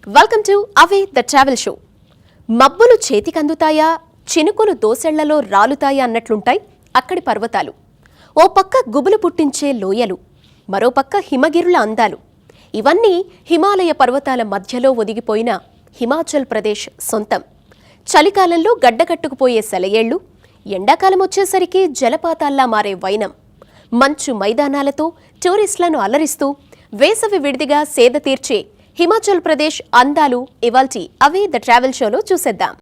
Welcome to away the travel show. మబ్బులు చేతికందుతాయా, చినుకులు దోసెళ్లలో రాలుతాయా అన్నట్లుంటాయి అక్కడి పర్వతాలు. ఓ పక్క గుబులు పుట్టించే లోయలు, మరోపక్క హిమగిరుల అందాలు. ఇవన్నీ హిమాలయ పర్వతాల మధ్యలో ఒదిగిపోయిన హిమాచల్ ప్రదేశ్ సొంతం. చలికాలంలో గడ్డకట్టుకుపోయే సెలయేళ్లు, ఎండాకాలం వచ్చేసరికి జలపాతాల్లా మారే వైనం. మంచు మైదానాలతో టూరిస్టులను అలరిస్తూ వేసవి విడిదిగా సేద తీర్చే హిమాచల్ ప్రదేశ్ అందాలు ఇవాల్టి అవే ద ట్రావెల్ షోలో చూసేద్దాం.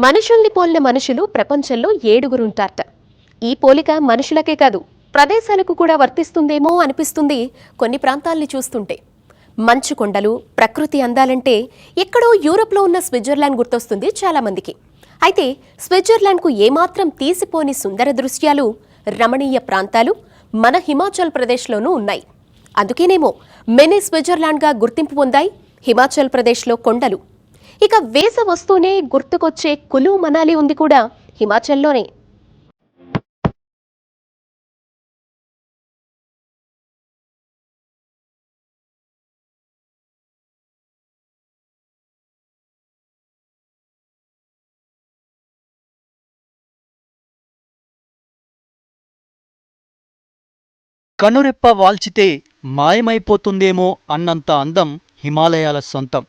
మనుషుల్ని పోలిన మనుషులు ప్రపంచంలో 7 ఈ పోలిక మనుషులకే కాదు, ప్రదేశాలకు కూడా వర్తిస్తుందేమో అనిపిస్తుంది కొన్ని ప్రాంతాల్ని చూస్తుంటే. మంచు కొండలు, ప్రకృతి అందాలంటే ఎక్కడో యూరోప్లో ఉన్న స్విట్జర్లాండ్ గుర్తొస్తుంది చాలామందికి. అయితే స్విట్జర్లాండ్కు ఏమాత్రం తీసిపోని సుందర దృశ్యాలు, రమణీయ ప్రాంతాలు మన హిమాచల్ ప్రదేశ్లోనూ ఉన్నాయి. అందుకేనేమో మినీ స్విట్జర్లాండ్గా గుర్తింపు పొందాయి హిమాచల్ ప్రదేశ్లో కొండలు. ఇక వేసవస్తూనే గుర్తుకొచ్చే కులు మనాలి ఉంది కూడా హిమాచల్లోనే. కనురెప్ప వాల్చితే మాయమైపోతుందేమో అన్నంత అందం హిమాలయాల సొంతం.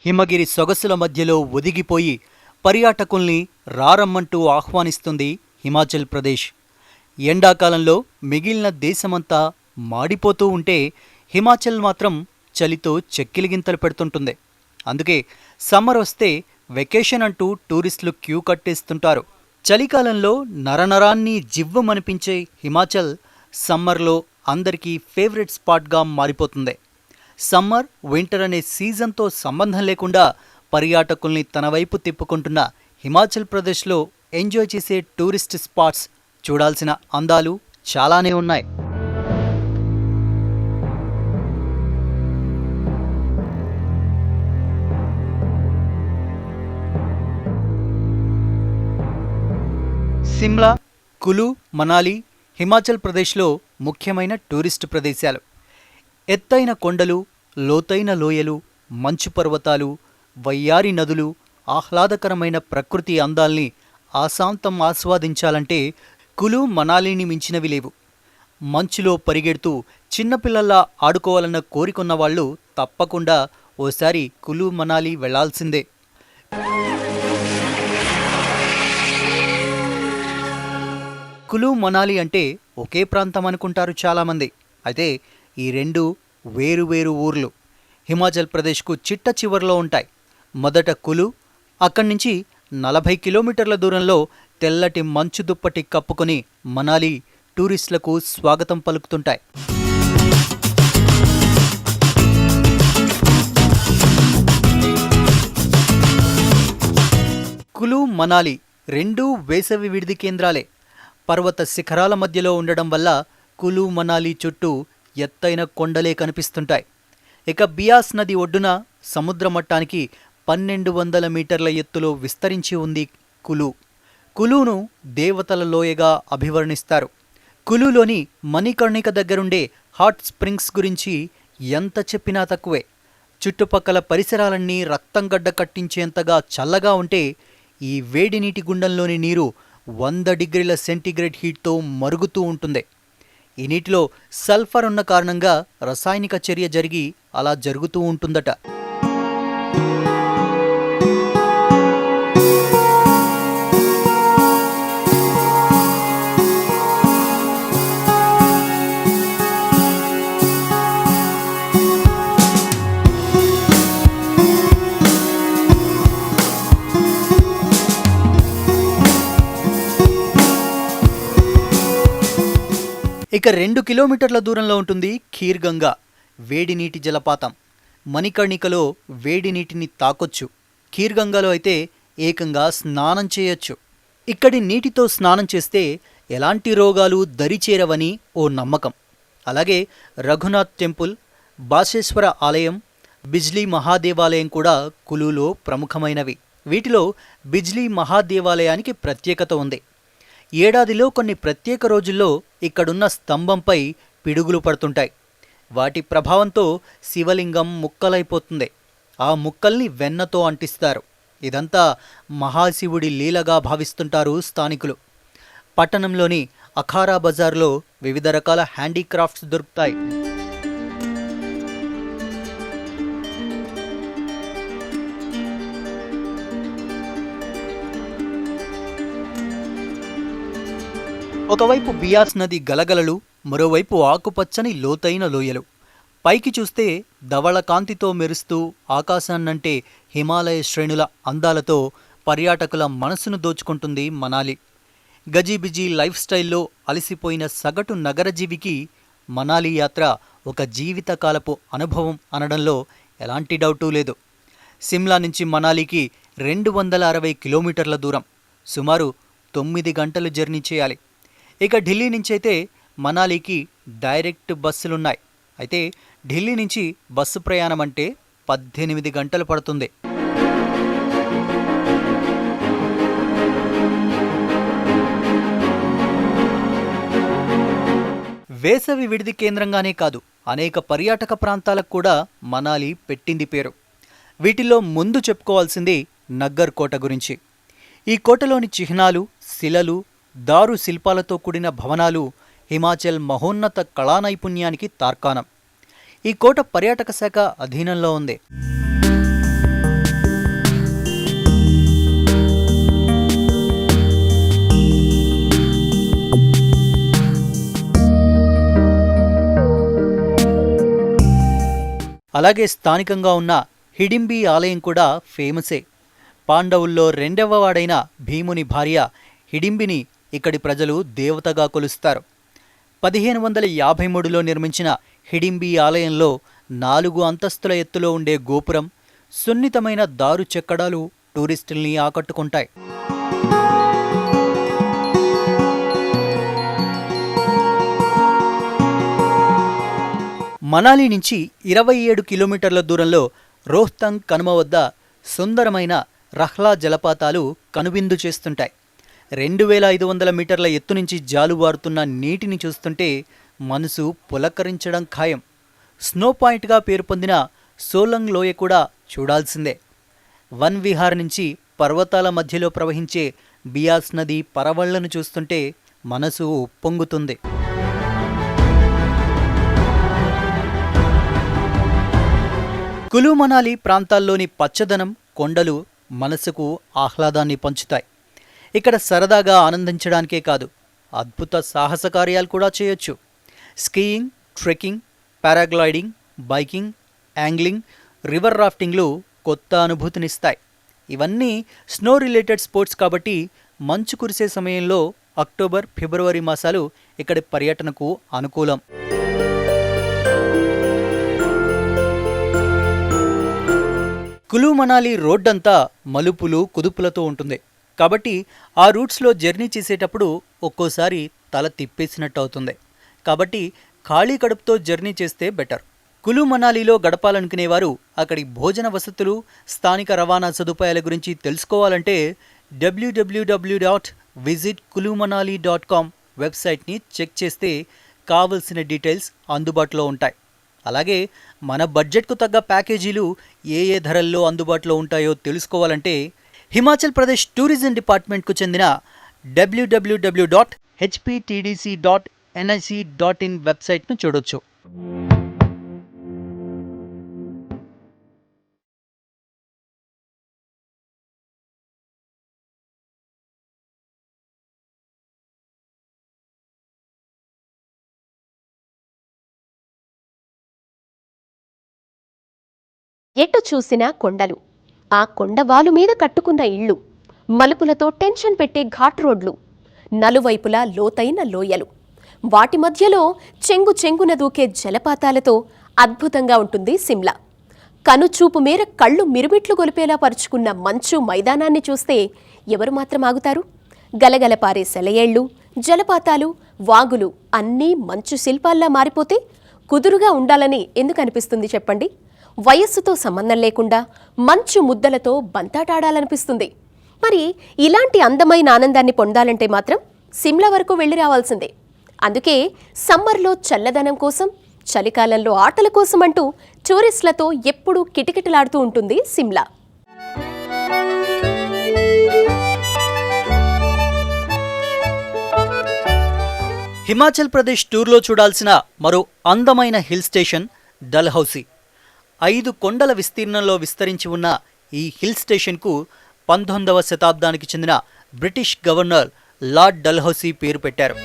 హిమగిరి సొగసుల మధ్యలో ఒదిగిపోయి పర్యాటకుల్ని రారమ్మంటూ ఆహ్వానిస్తుంది హిమాచల్ ప్రదేశ్. ఎండాకాలంలో మిగిలిన దేశమంతా మాడిపోతూ ఉంటే హిమాచల్ మాత్రం చలితో చెక్కిలిగింతలు పెడుతుంటుంది. అందుకే సమ్మర్ వస్తే వెకేషన్ అంటూ టూరిస్టులు క్యూ కట్టేస్తుంటారు. చలికాలంలో నరనరాన్ని జివ్వమనిపించే హిమాచల్ సమ్మర్లో అందరికీ ఫేవరెట్ స్పాట్గా మారిపోతుంది. సమ్మర్, వింటర్ అనే సీజన్తో సంబంధం లేకుండా పర్యాటకుల్ని తన వైపు తిప్పుకుంటున్న హిమాచల్ ప్రదేశ్లో ఎంజాయ్ చేసే టూరిస్ట్ స్పాట్స్, చూడాల్సిన అందాలు చాలానే ఉన్నాయి. సిమ్లా, కులు, మనాలి హిమాచల్ ప్రదేశ్లో ముఖ్యమైన టూరిస్టు ప్రదేశాలు. ఎత్తైన కొండలు, లోతైన లోయలు, మంచు పర్వతాలు, వయ్యారి నదులు, ఆహ్లాదకరమైన ప్రకృతి అందాల్ని ఆశాంతం ఆస్వాదించాలంటే కులు, మనాలిని మించినవి లేవు. మంచులో పరిగెడుతూ చిన్నపిల్లల్లా ఆడుకోవాలన్న కోరికొన్న వాళ్ళు తప్పకుండా ఓసారి కులు, మనాలి వెళ్లాల్సిందే. కులు, మనాలి అంటే ఒకే ప్రాంతం అనుకుంటారు చాలామంది. అయితే ఈ రెండు వేరువేరు ఊర్లు హిమాచల్ ప్రదేశ్కు చిట్ట చివరిలో ఉంటాయి. మొదట కులు, అక్కడి నుంచి 40 కిలోమీటర్ల దూరంలో తెల్లటి మంచు దుప్పటి కప్పుకొని మనాలి టూరిస్టులకు స్వాగతం పలుకుతుంటాయి. కులు, మనాలి రెండూ వేసవి విడిది కేంద్రాలే. పర్వత శిఖరాల మధ్యలో ఉండడం వల్ల కులు, మనాలి చుట్టూ ఎత్తైన కొండలే కనిపిస్తుంటాయి. ఇక బియాస్ నది ఒడ్డున సముద్ర మట్టానికి 1200 మీటర్ల ఎత్తులో విస్తరించి ఉంది కులు. కులును దేవతల లోయగా అభివర్ణిస్తారు. కులులోని మణికర్ణిక దగ్గరుండే హాట్ స్ప్రింగ్స్ గురించి ఎంత చెప్పినా తక్కువే. చుట్టుపక్కల పరిసరాలన్నీ రక్తంగడ్డ కట్టించేంతగా చల్లగా ఉంటే ఈ వేడి నీటి గుండంలోని నీరు 100 డిగ్రీల సెంటీగ్రేడ్ హీట్తో మరుగుతూ ఉంటుంది. ఈ నీటిలో సల్ఫర్ ఉన్న కారణంగా రసాయనిక చర్య జరిగి అలా జరుగుతూ ఉంటుందట. ఇక 2 కిలోమీటర్ల దూరంలో ఉంటుంది ఖీర్ గంగా, వేడి నీటి జలపాతం. మణికర్ణికలో వేడి నీటిని తాకొచ్చు, ఖీర్ గంగాలో అయితే ఏకంగా స్నానం చేయొచ్చు. ఇక్కడి నీటితో స్నానం చేస్తే ఎలాంటి రోగాలు దరిచేరవని ఓ నమ్మకం. అలాగే రఘునాథ్ టెంపుల్, బాషేశ్వర ఆలయం, బిజ్లీ మహాదేవాలయం కూడా కులులో ప్రముఖమైనవి. వీటిలో బిజ్లీ మహాదేవాలయానికి ప్రత్యేకత ఉంది. ఏడాదిలో కొన్ని ప్రత్యేక రోజుల్లో ఇక్కడున్న స్తంభంపై పిడుగులు పడుతుంటాయి. వాటి ప్రభావంతో శివలింగం ముక్కలైపోతుంది. ఆ ముక్కల్ని వెన్నతో అంటిస్తారు. ఇదంతా మహాశివుడి లీలగా భావిస్తుంటారు స్థానికులు. పట్టణంలోని అఖారా బజార్లో వివిధ రకాల హ్యాండీక్రాఫ్ట్స్ దొరుకుతాయి. ఒకవైపు బియాస్ నది గలగలలు, మరోవైపు ఆకుపచ్చని లోతైన లోయలు. పైకి చూస్తే ధవళ కాంతితో మెరుస్తూ ఆకాశాన్నంటే హిమాలయ శ్రేణుల అందాలతో పర్యాటకుల మనసును దోచుకుంటుంది మనాలి. గజిబిజి లైఫ్ స్టైల్లో అలసిపోయిన సగటు నగరజీవికి మనాలి యాత్ర ఒక జీవితకాలపు అనుభవం అనడంలో ఎలాంటి డౌటూ లేదు. సిమ్లా నుంచి మనాలికి 260 కిలోమీటర్ల దూరం, సుమారు 9 గంటలు జర్నీ చేయాలి. ఇక ఢిల్లీ నుంచైతే మనాలికి డైరెక్ట్ బస్సులున్నాయి. అయితే ఢిల్లీ నుంచి బస్సు ప్రయాణం అంటే 18 గంటలు పడుతుంది. వేసవి విడిది కేంద్రంగానే కాదు, అనేక పర్యాటక ప్రాంతాలకు కూడా మనాలి పెట్టింది పేరు. వీటిల్లో ముందు చెప్పుకోవాల్సింది నగ్గర్ కోట గురించి. ఈ కోటలోని చిహ్నాలు, శిలలు, దారు శిల్పాలతో కూడిన భవనాలు హిమాచల్ మహోన్నత కళానైపుణ్యానికి తార్కాణం. ఈ కోట పర్యాటక శాఖ అధీనంలో ఉంది. అలాగే స్థానికంగా ఉన్న హిడింబి ఆలయం కూడా ఫేమసే. పాండవుల్లో 2వ వాడైన భీముని భార్య హిడింబిని ఇక్కడి ప్రజలు దేవతగా కొలుస్తారు. 1553లో నిర్మించిన హిడింబి ఆలయంలో 4 అంతస్తుల ఎత్తులో ఉండే గోపురం, సున్నితమైన దారు చెక్కడాలు టూరిస్టుల్ని ఆకట్టుకుంటాయి. మనాలి నుంచి 27 కిలోమీటర్ల దూరంలో రోహ్తంగ్ కనుమ వద్ద సుందరమైన రహ్లా జలపాతాలు కనువిందు చేస్తుంటాయి. 2500 మీటర్ల ఎత్తు నుంచి జాలువారుతున్న నీటిని చూస్తుంటే మనసు పులకరించడం ఖాయం. స్నో పాయింట్గా పేరు పొందిన సోలంగ్ లోయ కూడా చూడాల్సిందే. వన్ విహార్ నుంచి పర్వతాల మధ్యలో ప్రవహించే బియాస్ నది పరవళ్లను చూస్తుంటే మనసు ఉప్పొంగుతుంది. కులు మనాలి ప్రాంతాల్లోని పచ్చదనం, కొండలు మనసుకు ఆహ్లాదాన్ని పంచుతాయి. ఇక్కడ సరదాగా ఆనందించడానికే కాదు, అద్భుత సాహస కార్యాలు కూడా చేయొచ్చు. Skiing, trekking, paragliding, biking, angling, river రాఫ్టింగ్లు కొత్త అనుభూతినిస్తాయి. ఇవన్నీ స్నో రిలేటెడ్ స్పోర్ట్స్ కాబట్టి మంచు కురిసే సమయంలో అక్టోబర్, ఫిబ్రవరి మాసాలు ఇక్కడి పర్యటనకు అనుకూలం. కులు మనాలి రోడ్డంతా మలుపులు, కుదుపులతో ఉంటుంది. కాబట్టి ఆ రూట్స్లో జర్నీ చేసేటప్పుడు ఒక్కోసారి తల తిప్పేసినట్టు అవుతుంది. కాబట్టి ఖాళీ కడుపుతో జర్నీ చేస్తే బెటర్. కులు మనాలిలో గడపాలనుకునేవారు అక్కడి భోజన వసతులు, స్థానిక రవాణా సదుపాయాల గురించి తెలుసుకోవాలంటే www.visitkulumanaali.com వెబ్సైట్ని చెక్ చేస్తే కావలసిన డీటెయిల్స్ అందుబాటులో ఉంటాయి. అలాగే మన బడ్జెట్కు తగ్గ ప్యాకేజీలు ఏ ధరల్లో అందుబాటులో ఉంటాయో తెలుసుకోవాలంటే హిమాచల్ ప్రదేశ్ టూరిజం డిపార్ట్మెంట్కు చెందిన www.hptdc.nic.in వెబ్సైట్ను చూడొచ్చు. ఎటు చూసినా కొండలు, ఆ కొండవాలు మీద కట్టుకున్న ఇళ్ళు, మలుపులతో టెన్షన్ పెట్టే ఘాట్ రోడ్లు, నలువైపులా లోతైన లోయలు, వాటి మధ్యలో చెంగు చెంగున దూకే జలపాతాలతో అద్భుతంగా ఉంటుంది సిమ్లా. కనుచూపు మేర కళ్ళు మిరుమిట్లు గొలిపేలా పరుచుకున్న మంచు మైదానాన్ని చూస్తే ఎవరు మాత్రం ఆగుతారు? గలగల పారే సెలయేళ్లు, జలపాతాలు, వాగులు అన్నీ మంచు శిల్పాల్లా మారిపోతే కుదురుగా ఉండాలని ఎందుకు అనిపిస్తుంది చెప్పండి? వయస్సుతో సంబంధం లేకుండా మంచు ముద్దలతో బంతాటాడాలనిపిస్తుంది. మరి ఇలాంటి అందమైన ఆనందాన్ని పొందాలంటే మాత్రం సిమ్లా వరకు వెళ్ళి రావాల్సిందే. అందుకే సమ్మర్లో చల్లదనం కోసం, చలికాలంలో ఆటల కోసం అంటూ టూరిస్టులతో ఎప్పుడూ కిటకిటలాడుతూ ఉంటుంది సిమ్లా. హిమాచల్ ప్రదేశ్ టూర్లో చూడాల్సిన మరో అందమైన హిల్ స్టేషన్ డల్హౌసీ. 5 కొండల విస్తీర్ణంలో విస్తరించి ఉన్న ఈ హిల్ స్టేషన్కు 19వ శతాబ్దానికి చెందిన బ్రిటిష్ గవర్నర్ లార్డ్ డల్హౌసీ పేరు పెట్టారు.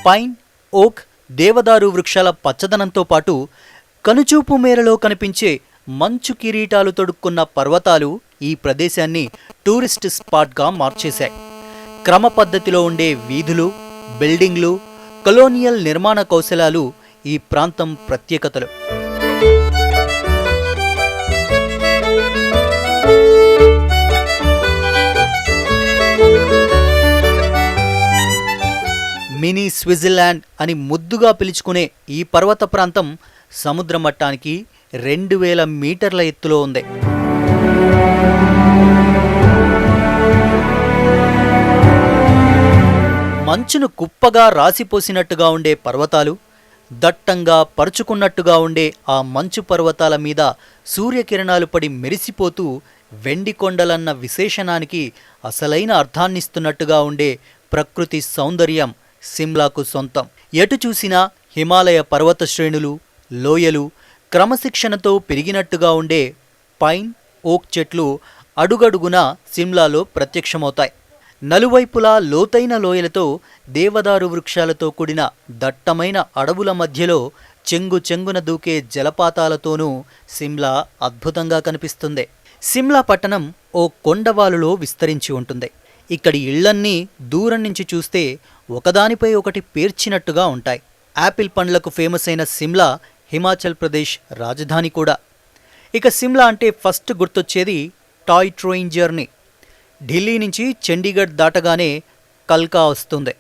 పైన్, ఓక్, దేవదారు వృక్షాల పచ్చదనంతో పాటు కనుచూపు మేరలో కనిపించే మంచు కిరీటాలు తొడుక్కున్న పర్వతాలు ఈ ప్రదేశాన్ని టూరిస్ట్ స్పాట్గా మార్చేశాయి. క్రమ పద్ధతిలో ఉండే వీధులు, బిల్డింగ్లు, కొలోనియల్ నిర్మాణ కౌశలాలు ఈ ప్రాంతం ప్రత్యేకతలు. మినీ స్విట్జర్లాండ్ అని ముద్దుగా పిలుచుకునే ఈ పర్వత ప్రాంతం సముద్ర మట్టానికి 2000 మీటర్ల ఎత్తులో ఉంది. మంచును కుప్పగా రాసిపోసినట్టుగా ఉండే పర్వతాలు, దట్టంగా పరుచుకున్నట్టుగా ఉండే ఆ మంచు పర్వతాల మీద సూర్యకిరణాలు పడి మెరిసిపోతూ వెండి కొండలన్న విశేషణానికి అసలైన అర్థాన్నిస్తున్నట్టుగా ఉండే ప్రకృతి సౌందర్యం సిమ్లాకు సొంతం. ఎటు చూసినా హిమాలయ పర్వత శ్రేణులు, లోయలు, క్రమశిక్షణతో పెరిగినట్టుగా ఉండే పైన్, ఓక్ చెట్లు అడుగడుగునా సిమ్లాలో ప్రత్యక్షమవుతాయి. నలువైపులా లోతైన లోయలతో, దేవదారు వృక్షాలతో కూడిన దట్టమైన అడవుల మధ్యలో చెంగు చెంగున దూకే జలపాతాలతోనూ సిమ్లా అద్భుతంగా కనిపిస్తుంది. సిమ్లా పట్టణం ఓ కొండవాలులో విస్తరించి ఉంటుంది. ఇక్కడి ఇళ్లన్నీ దూరం నుంచి చూస్తే ఒకదానిపై ఒకటి పేర్చినట్టుగా ఉంటాయి. యాపిల్ పండ్లకు ఫేమస్ అయిన సిమ్లా హిమాచల్ ప్రదేశ్ రాజధాని కూడా. ఇక సిమ్లా అంటే ఫస్ట్ గుర్తొచ్చేది టాయ్ ట్రైన్ జర్నీ. ఢిల్లీ నుంచి చండీగఢ్ దాటగానే కల్కా వస్తుంది.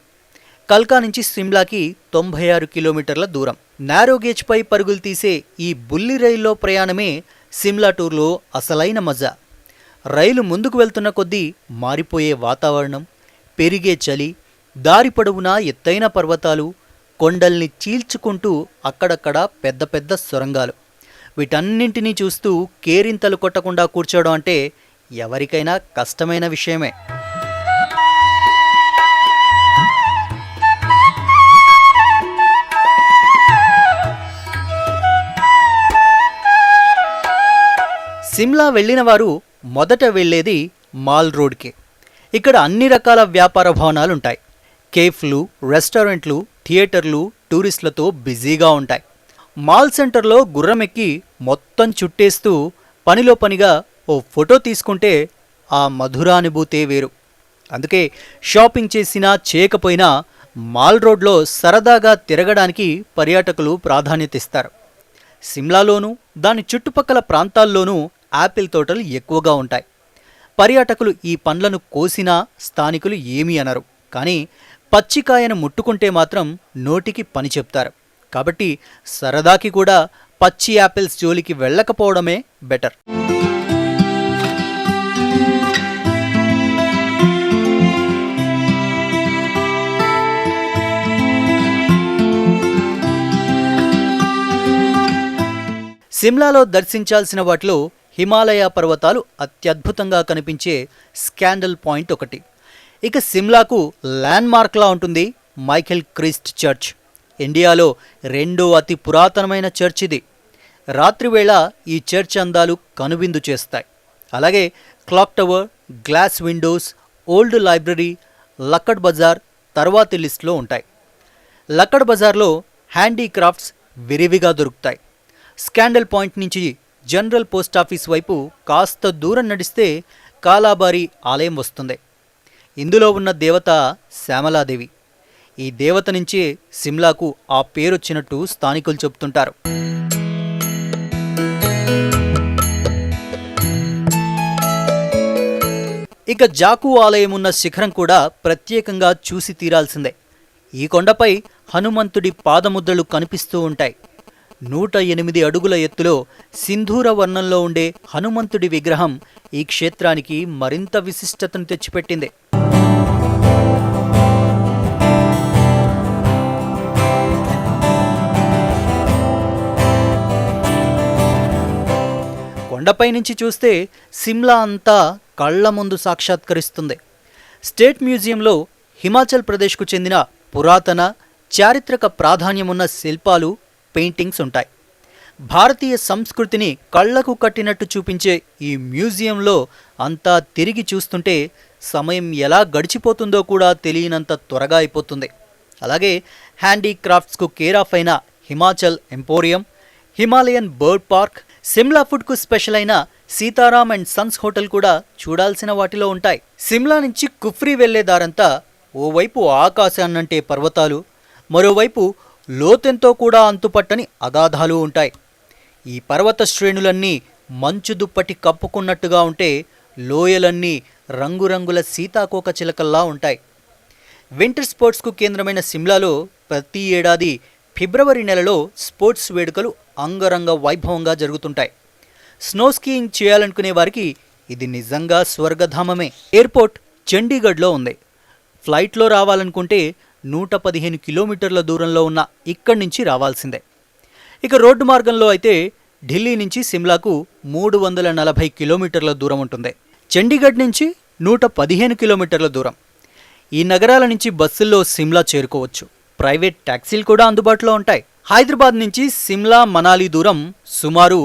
కల్కా నుంచి సిమ్లాకి 96 కిలోమీటర్ల దూరం. నారోగేజ్పై పరుగులు తీసే ఈ బుల్లి రైల్లో ప్రయాణమే సిమ్లా టూర్లో అసలైన మజా. రైలు ముందుకు వెళ్తున్న కొద్దీ మారిపోయే వాతావరణం, పెరిగే చలి, దారి పొడవునా ఎత్తైన పర్వతాలు, కొండల్ని చీల్చుకుంటూ అక్కడక్కడ పెద్ద పెద్ద సొరంగాలు. వీటన్నింటినీ చూస్తూ కేరింతలు కొట్టకుండా కూర్చోవడం అంటే ఎవరికైనా కష్టమైన విషయమే. సిమ్లా వెళ్ళిన వారు మొదట వెళ్లేది మాల్ రోడ్కి. ఇక్కడ అన్ని రకాల వ్యాపార భవనాలుంటాయి. కేఫ్లు, రెస్టారెంట్లు, థియేటర్లు టూరిస్టులతో బిజీగా ఉంటాయి. మాల్ సెంటర్లో గుర్రమెక్కి మొత్తం చుట్టేస్తూ పనిలో పనిగా ఓ ఫోటో తీసుకుంటే ఆ మధురానుభూతే వేరు. అందుకే షాపింగ్ చేసినా చేయకపోయినా మాల్ రోడ్లో సరదాగా తిరగడానికి పర్యాటకులు ప్రాధాన్యత ఇస్తారు. సిమ్లాలోనూ దాని చుట్టుపక్కల ప్రాంతాల్లోనూ యాపిల్ తోటలు ఎక్కువగా ఉంటాయి. పర్యాటకులు ఈ పండ్లను కోసినా స్థానికులు ఏమీ అనరు. కానీ పచ్చికాయను ముట్టుకుంటే మాత్రం నోటికి పని చెప్తారు. కాబట్టి సరదాకి కూడా పచ్చి యాపిల్స్ జోలికి వెళ్ళకపోవడమే బెటర్. సిమ్లాలో దర్శించాల్సిన వాటిలో హిమాలయ పర్వతాలు అత్యద్భుతంగా కనిపించే స్కాండల్ పాయింట్ ఒకటి. ఇక సిమ్లాకు ల్యాండ్మార్క్లా ఉంటుంది మైఖేల్ క్రిస్ట్ చర్చ్. ఇండియాలో 2వ అతి పురాతనమైన చర్చ్ ఇది. రాత్రివేళ ఈ చర్చ్ అందాలు కనువిందు చేస్తాయి. అలాగే clock tower, glass windows, old library, Lakkad Bazaar తర్వాతి లిస్టులో ఉంటాయి. లక్కడ్ బజార్లో హ్యాండీక్రాఫ్ట్స్ విరివిగా దొరుకుతాయి. స్కాండల్ పాయింట్ నుంచి జనరల్ పోస్ట్ ఆఫీస్ వైపు కాస్త దూరం నడిస్తే కాలాబారి ఆలయం వస్తుంది. ఇందులో ఉన్న దేవత శ్యామలాదేవి. ఈ దేవత నుంచే సిమ్లాకు ఆ పేరొచ్చినట్టు స్థానికులు చెబుతుంటారు. ఇక జాకు ఆలయం ఉన్న శిఖరం కూడా ప్రత్యేకంగా చూసి తీరాల్సిందే. ఈ కొండపై హనుమంతుడి పాదముద్రలు కనిపిస్తూ ఉంటాయి. 108 అడుగుల ఎత్తులో సింధూర వర్ణంలో ఉండే హనుమంతుడి విగ్రహం ఈ క్షేత్రానికి మరింత విశిష్టతను తెచ్చిపెట్టింది. కొండపై నుంచి చూస్తే సిమ్లా అంతా కళ్ల ముందు సాక్షాత్కరిస్తుంది. స్టేట్ మ్యూజియంలో హిమాచల్ ప్రదేశ్కు చెందిన పురాతన చారిత్రక ప్రాధాన్యమున్న శిల్పాలు, పెయింటింగ్స్ ఉంటాయి. భారతీయ సంస్కృతిని కళ్లకు కట్టినట్టు చూపించే ఈ మ్యూజియంలో అంతా తిరిగి చూస్తుంటే సమయం ఎలా గడిచిపోతుందో కూడా తెలియనంత త్వరగా అయిపోతుంది. అలాగే హ్యాండీక్రాఫ్ట్స్కు కేర్ ఆఫ్ అయిన Himachal emporium, Himalayan bird park, Shimla ఫుడ్కు స్పెషల్ అయిన సీతారాం అండ్ సన్స్ హోటల్ కూడా చూడాల్సిన వాటిలో ఉంటాయి. సిమ్లా నుంచి కుఫ్రీ వెళ్లే దారంతా ఓవైపు ఆకాశాన్నంటే పర్వతాలు, మరోవైపు లోతెంతో కూడా అంతుపట్టని అగాధాలు ఉంటాయి. ఈ పర్వత శ్రేణులన్నీ మంచు దుప్పటి కప్పుకున్నట్టుగా ఉంటే లోయలన్నీ రంగురంగుల సీతాకోక చిలకల్లా ఉంటాయి. వింటర్ స్పోర్ట్స్కు కేంద్రమైన సిమ్లాలో ప్రతి ఏడాది ఫిబ్రవరి నెలలో స్పోర్ట్స్ వేడుకలు అంగరంగ వైభవంగా జరుగుతుంటాయి. స్నో స్కీయింగ్ చేయాలనుకునే వారికి ఇది నిజంగా స్వర్గధామమే. ఎయిర్పోర్ట్ చండీగఢ్లో ఉంది. ఫ్లైట్లో రావాలనుకుంటే 115 కిలోమీటర్ల దూరంలో ఉన్న ఇక్కడి నుంచి రావాల్సిందే. ఇక రోడ్డు మార్గంలో అయితే ఢిల్లీ నుంచి సిమ్లాకు 340 కిలోమీటర్ల దూరం ఉంటుంది. చండీగఢ్ నుంచి 115 కిలోమీటర్ల దూరం. ఈ నగరాల నుంచి బస్సుల్లో సిమ్లా చేరుకోవచ్చు. ప్రైవేట్ ట్యాక్సీలు కూడా అందుబాటులో ఉంటాయి. హైదరాబాద్ నుంచి సిమ్లా మనాలి దూరం సుమారు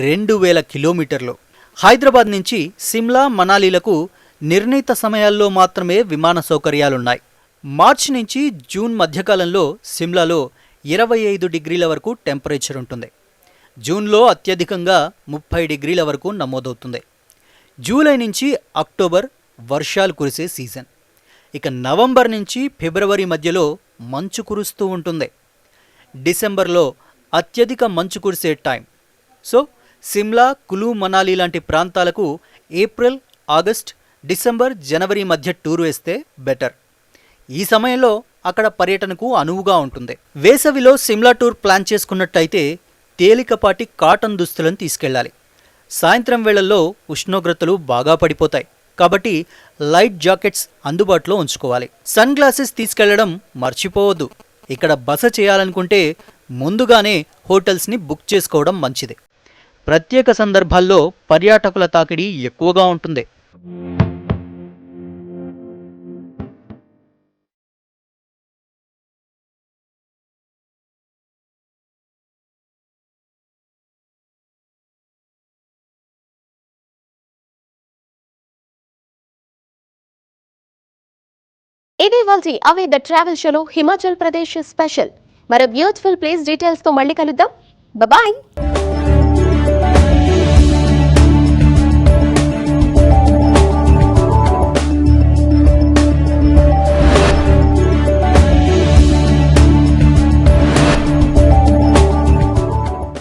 2000 కిలోమీటర్లు. హైదరాబాద్ నుంచి సిమ్లా మనాలీలకు నిర్ణీత సమయాల్లో మాత్రమే విమాన సౌకర్యాలున్నాయి. మార్చి నుంచి జూన్ మధ్యకాలంలో సిమ్లాలో 25 డిగ్రీల వరకు టెంపరేచర్ ఉంటుంది. జూన్లో అత్యధికంగా 30 డిగ్రీల వరకు నమోదవుతుంది. జూలై నుంచి అక్టోబర్ వర్షాలు కురిసే సీజన్. ఇక నవంబర్ నుంచి ఫిబ్రవరి మధ్యలో మంచు కురుస్తూ ఉంటుంది. డిసెంబర్లో అత్యధిక మంచు కురిసే టైం. సో సిమ్లా, కులు మనాలి లాంటి ప్రాంతాలకు ఏప్రిల్, ఆగస్ట్, డిసెంబర్, జనవరి మధ్య టూర్ వేస్తే బెటర్. ఈ సమయంలో అక్కడ పర్యటనకు అనువుగా ఉంటుంది. వేసవిలో సిమ్లా టూర్ ప్లాన్ చేసుకున్నట్టయితే తేలికపాటి కాటన్ దుస్తులను తీసుకెళ్ళాలి. సాయంత్రం వేళల్లో ఉష్ణోగ్రతలు బాగా పడిపోతాయి కాబట్టి లైట్ జాకెట్స్ అందుబాటులో ఉంచుకోవాలి. సన్ గ్లాసెస్ తీసుకెళ్లడం మర్చిపోవద్దు. ఇక్కడ బస చేయాలనుకుంటే ముందుగానే హోటల్స్ని బుక్ చేసుకోవడం మంచిది. ప్రత్యేక సందర్భాల్లో పర్యాటకుల తాకిడి ఎక్కువగా ఉంటుంది. ఇది ఇవాల్టి అవే ద ట్రావెల్ షోలో హిమాచల్ ప్రదేశ్ స్పెషల్. మరో బ్యూటిఫుల్ ప్లేస్ డీటెయిల్స్ తో మళ్ళీ కలుద్దాం. బాయ్.